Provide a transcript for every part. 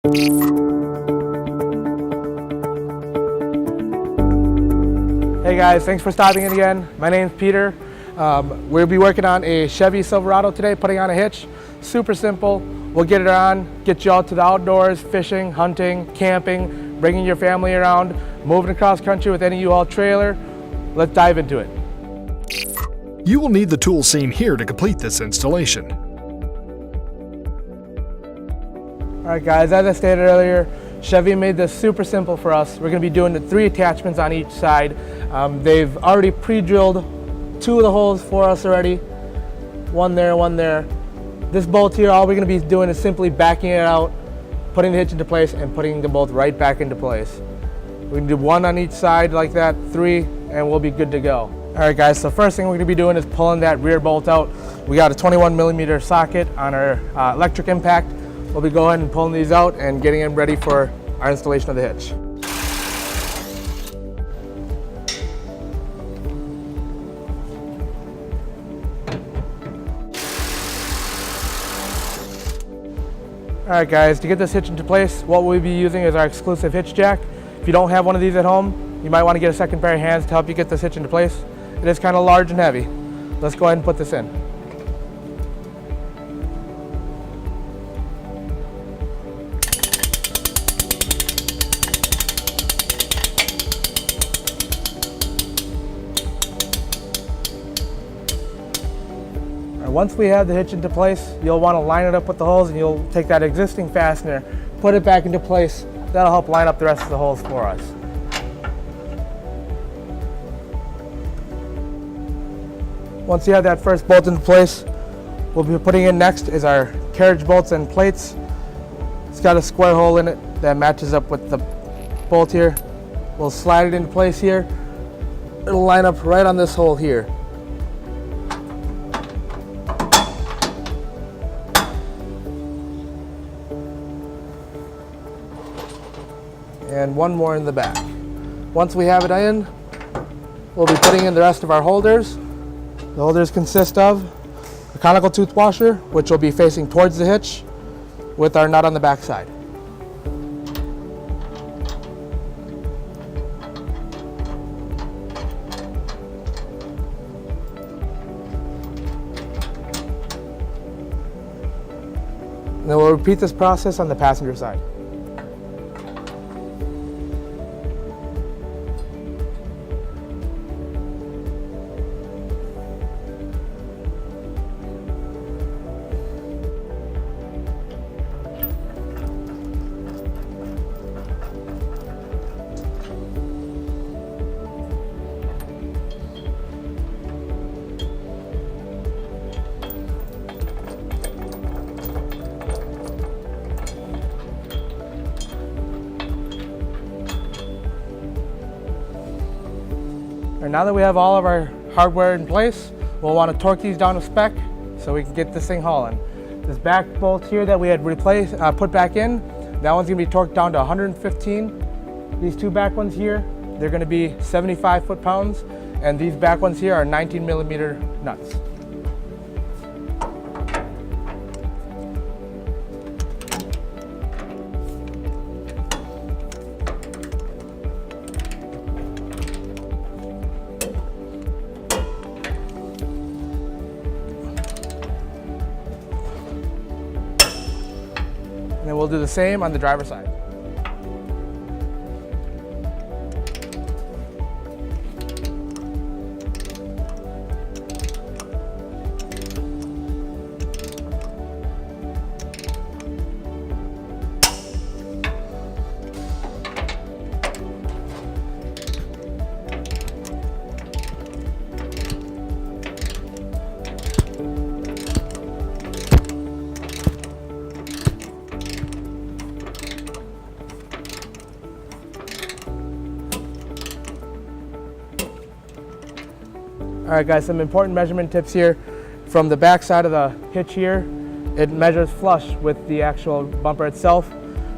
Hey guys, thanks for stopping in again. My name's Peter. We'll be working on a Chevy Silverado today, putting on a hitch. Super simple. We'll get it on, get you out to the outdoors, fishing, hunting, camping, bringing your family around, moving across country with any U-Haul trailer. Let's dive into it. You will need the tools seen here to complete this installation. All right guys, as I stated earlier, Chevy made this super simple for us. We're going to be doing the 3 attachments on each side. They've already pre-drilled 2 of the holes for us already. One there, one there. This bolt here, all we're going to be doing is simply backing it out, putting the hitch into place, and putting the bolt right back into place. We can do 1 on each side like that, 3, and we'll be good to go. All right guys, so first thing we're going to be doing is pulling that rear bolt out. We got a 21mm socket on our electric impact. We'll be going and pulling these out and getting them ready for our installation of the hitch. All right guys, to get this hitch into place, what we'll be using is our exclusive hitch jack. If you don't have one of these at home, you might want to get a second pair of hands to help you get this hitch into place. It is kind of large and heavy. Let's go ahead and put this in. Once we have the hitch into place, you'll want to line it up with the holes, and you'll take that existing fastener, put it back into place. That'll help line up the rest of the holes for us. Once you have that first bolt into place, we'll be putting in next is our carriage bolts and plates. It's got a square hole in it that matches up with the bolt here. We'll slide it into place here. It'll line up right on this hole here. And 1 more in the back. Once we have it in, we'll be putting in the rest of our holders. The holders consist of a conical tooth washer, which will be facing towards the hitch with our nut on the back side. And then we'll repeat this process on the passenger side. And now that we have all of our hardware in place, we'll want to torque these down to spec so we can get this thing hauling. This back bolt here that we had put back in, that one's going to be torqued down to 115. These 2 back ones here, they're going to be 75 foot-pounds, and these back ones here are 19mm nuts. And then we'll do the same on the driver's side. All right guys, some important measurement tips here. From the back side of the hitch here, it measures flush with the actual bumper itself.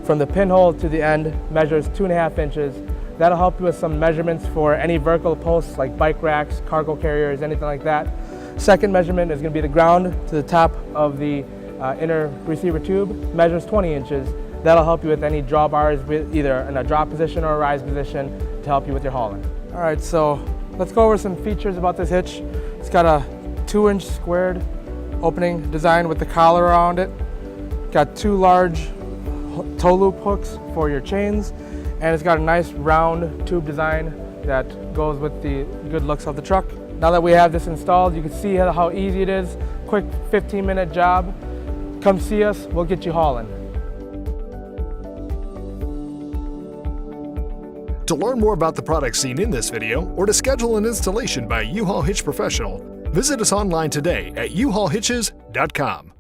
From the pinhole to the end, measures 2.5 inches. That'll help you with some measurements for any vertical posts like bike racks, cargo carriers, anything like that. Second measurement is going to be the ground to the top of the inner receiver tube, measures 20 inches. That'll help you with any drawbars, either in a drop position or a rise position, to help you with your hauling. All right, so let's go over some features about this hitch. It's got a 2-inch squared opening design with the collar around it. Got 2 large toe loop hooks for your chains, and it's got a nice round tube design that goes with the good looks of the truck. Now that we have this installed, you can see how easy it is. Quick 15-minute job. Come see us, we'll get you hauling. To learn more about the products seen in this video, or to schedule an installation by U-Haul Hitch Professional, visit us online today at uhaulhitches.com.